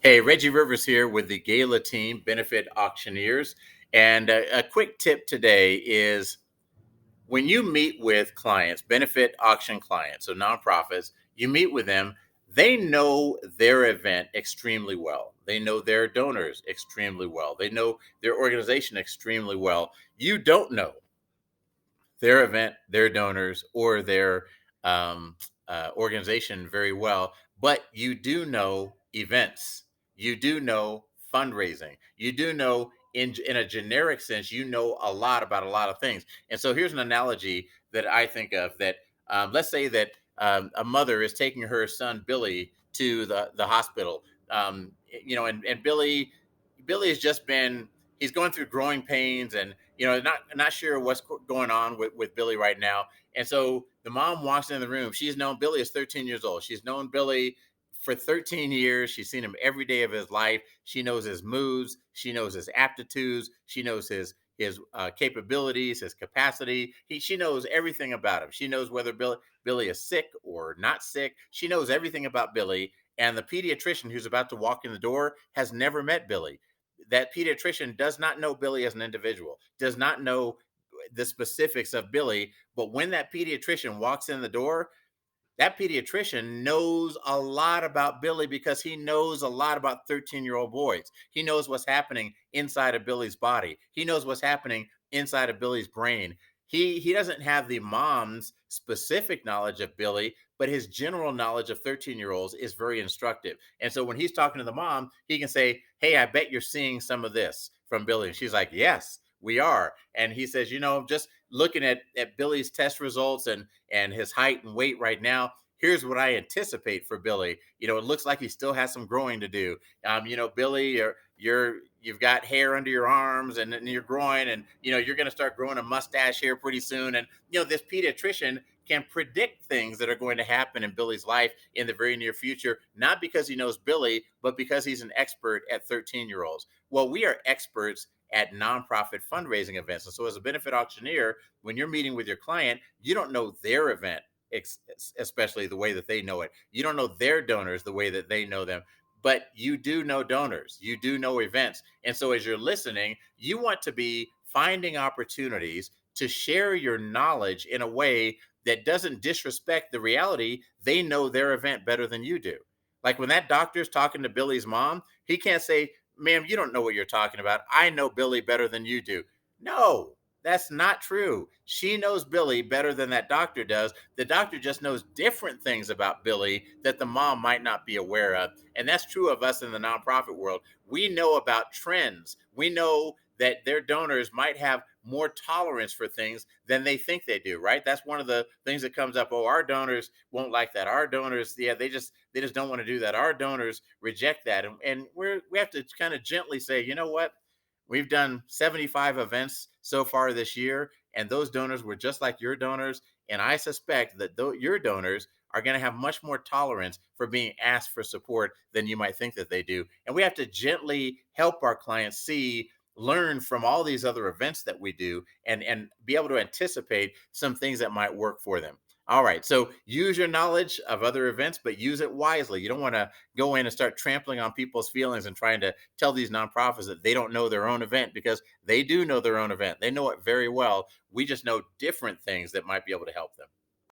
Hey, Reggie Rivers here with the Gala Team Benefit Auctioneers. And a quick tip today is when you meet with clients, benefit auction clients, so nonprofits, you meet with them, they know their event extremely well. They know their donors extremely well. They know their organization extremely well. You don't know their event, their donors, or their um, organization very well, but you do know events. You do know fundraising. You do know, in a generic sense, you know a lot about a lot of things. And so here's an analogy that I think of that let's say that a mother is taking her son Billy to the hospital. And Billy has just been he's going through growing pains and not sure what's going on with Billy right now. And so the mom walks in the room. She's known Billy is 13 years old. She's known Billy for 13 years. She's seen him every day of his life. She knows his moves. She knows his aptitudes. She knows his capabilities, his capacity. She knows everything about him. She knows whether Billy is sick or not sick. She knows everything about Billy. And the pediatrician who's about to walk in the door has never met Billy. That pediatrician does not know Billy as an individual, does not know the specifics of Billy. But when that pediatrician walks in the door, that pediatrician knows a lot about Billy because he knows a lot about 13-year-old boys. He knows what's happening inside of Billy's body. He knows what's happening inside of Billy's brain. He doesn't have the mom's specific knowledge of Billy, but his general knowledge of 13-year-olds is very instructive. And so when he's talking to the mom, he can say, "Hey, I bet you're seeing some of this from Billy." And she's like, "Yes, we are." And he says, just looking at Billy's test results and his height and weight right now, here's what I anticipate for Billy. It looks like he still has some growing to do. Billy, you've got hair under your arms and in your groin, and you're going to start growing a mustache here pretty soon. And this pediatrician can predict things that are going to happen in Billy's life in the very near future, not because he knows Billy, but because he's an expert at 13-year-olds. Well, we are experts at nonprofit fundraising events. And so as a benefit auctioneer, when you're meeting with your client, you don't know their event, especially the way that they know it. You don't know their donors the way that they know them, but you do know donors. You do know events. And so as you're listening, you want to be finding opportunities to share your knowledge in a way that doesn't disrespect the reality. They know their event better than you do. Like when that doctor's talking to Billy's mom, he can't say, "Ma'am, you don't know what you're talking about. I know Billy better than you do." No, that's not true. She knows Billy better than that doctor does. The doctor just knows different things about Billy that the mom might not be aware of. And that's true of us in the nonprofit world. We know about trends. We know that their donors might have more tolerance for things than they think they do, right? That's one of the things that comes up. Oh, our donors won't like that. Our donors, yeah, they just don't want to do that. Our donors reject that. And we have to kind of gently say, you know what? We've done 75 events so far this year, and those donors were just like your donors. And I suspect that your donors are going to have much more tolerance for being asked for support than you might think that they do. And we have to gently help our clients learn from all these other events that we do and be able to anticipate some things that might work for them. All right, so use your knowledge of other events, but use it wisely. You don't want to go in and start trampling on people's feelings and trying to tell these nonprofits that they don't know their own event, because they do know their own event. They know it very well. We just know different things that might be able to help them.